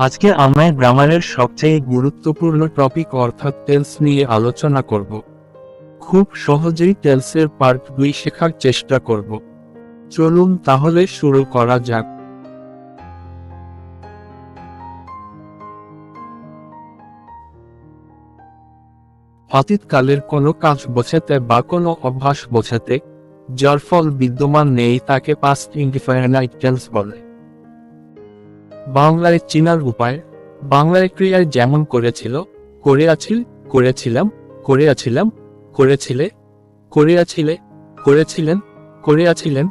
আজকে আমরা গ্রামারের সবচেয়ে গুরুত্বপূর্ণ টপিক অর্থাৎ টেন্স নিয়ে আলোচনা করব। খুব সহজেই টেন্সের পার্ট 2 শেখার চেষ্টা করব। চলুন তাহলে শুরু করা যাক। অতীতকালের কোনো কাজ বোঝাতে বা কোনো অভ্যাস বোঝাতে যার ফল বিদ্যমান নেই তাকে পাস্ট ইনডিফাইনাইট টেন্স বলে। বাংলায় চিনার উপায়: বাংলায় ক্রিয়ায় যেমন করেছিল, করে আছিল, করেছিলাম, করে আছিলাম, করেছিলে, করে আছিলে, করেছিলেন, করে আছিলেন,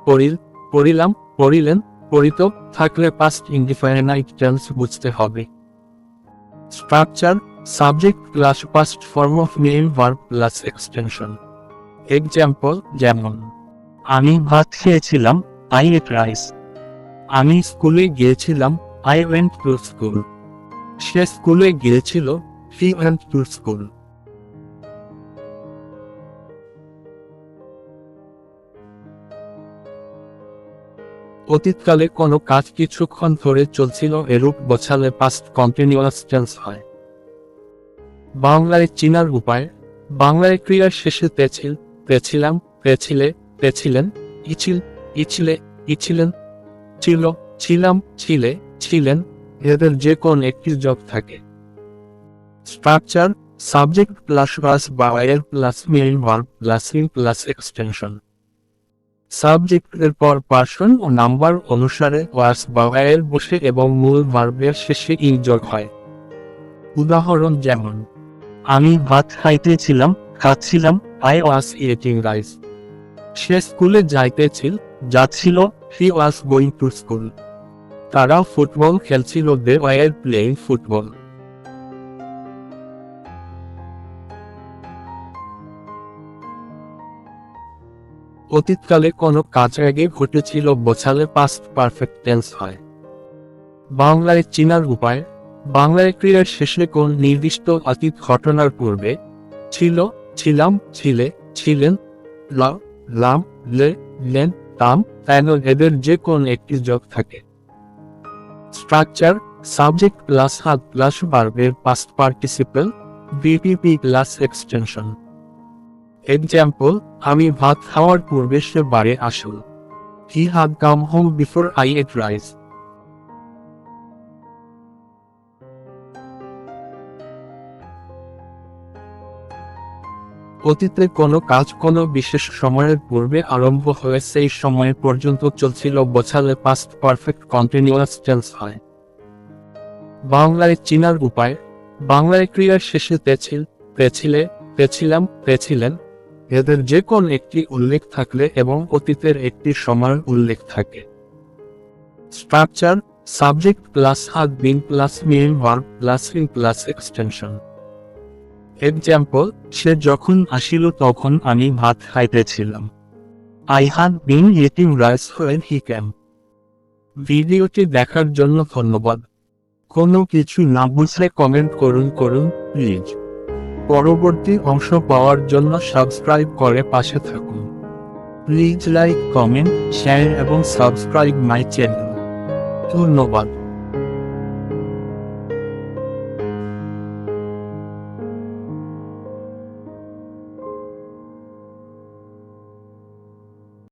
পড়িল, পড়িলাম, পড়িলেন, পড়িত থাকলে পাস্ট ইনডিফাইনাইট টেন্স বুঝতে হবে। Structure: subject plus past form of main verb plus extension. Example: যেমন আমি ভাত খেয়েছিলাম, আই এট রাইস। আমি স্কুলে গিয়েছিলাম, আই ওয়েন্ট টু স্কুল। সে স্কুলে গিয়েছিল, হি ওয়েন্ট টু স্কুল। অতীতকালে কোনো কাজ কিছুক্ষণ ধরে চলছিল এরূপ বোঝালে পাস্ট কন্টিনিউয়াস টেন্স হয়। বাংলায় চিনার উপায়: বাংলায় ক্রিয়ার শেষে তেছিল, তেছিলাম, তেছিলে, তেছিলেন, ইছিল, ইছিলে, ইছিলেন, ছিল, ছিলাম, ছিলে, ছিলেন, এদের যে কোন একটি যোগ থাকে। স্ট্রাকচার: সাবজেক্ট প্লাস ওয়াস বা এর plus main verb plus ing plus extension. সাবজেক্টের পর পার্সন ও নাম্বার অনুসারে ওয়াস বা এর বসে এবং মূল ভার্বের শেষে ইন যোগ হয়। উদাহরণ: যেমন আমি ভাত খাইতেছিলাম, খাচ্ছিলাম, আই ওয়াজ ইটিং রাইস। সে স্কুলে যাইতেছিল, যাচ্ছিল, হি ওয়াজ গোয়িং টু স্কুল। তারা ফুটবল খেলছিল, দে ওয়ার প্লেইং ফুটবল। অতীতকালে কোনো কাজ আগে ঘটেছিল বোঝালে পাস্ট পারফেক্ট টেন্স হয়। বাংলায় চিনার উপায়: বাংলায় ক্রিয়ার শেষে কোন নির্দিষ্ট অতীত ঘটনার পূর্বে ছিল, ছিলাম, ছিলে, ছিলেন, লাম, লে, লেন, তাম, তেন এদের যে কোন একটি যোগ থাকে। Structure: subject plus had plus ভার্বের past participle, VPP plus extension. Example: আমি ভাত খাওয়ার পূর্বে সে বাড়ি আসল। He had come home before I ate rice. অতীতে কোনো কাজ কোনো বিশেষ সময়ের পূর্বে আরম্ভ হয়ে সেই সময় পর্যন্ত চলছিল বোঝালে পাস্ট পারফেক্ট কন্টিনিউয়াস টেন্স হয়। বাংলায় চিনার উপায়: বাংলায় ক্রিয়ার শেষে তেছিল, তেছিলে, তেছিলাম, তেছিলেন, এদের যে কোন একটি উল্লেখ থাকলে এবং অতীতের একটি সময়ের উল্লেখ থাকে। Structure: subject plus had been plus main verb plus ing plus extension. Example: সে যখন আসিল তখন আমি ভাত খাইতেছিলাম। I had been eating rice when he came. ভিডিওটি দেখার জন্য ধন্যবাদ। কোনো কিছু না বুঝলে কমেন্ট করুন প্লিজ। পরবর্তী অংশ পাওয়ার জন্য সাবস্ক্রাইব করে পাশে থাকুন। প্লিজ লাইক, কমেন্ট, শেয়ার এবং সাবস্ক্রাইব মাই চ্যানেল। ধন্যবাদ।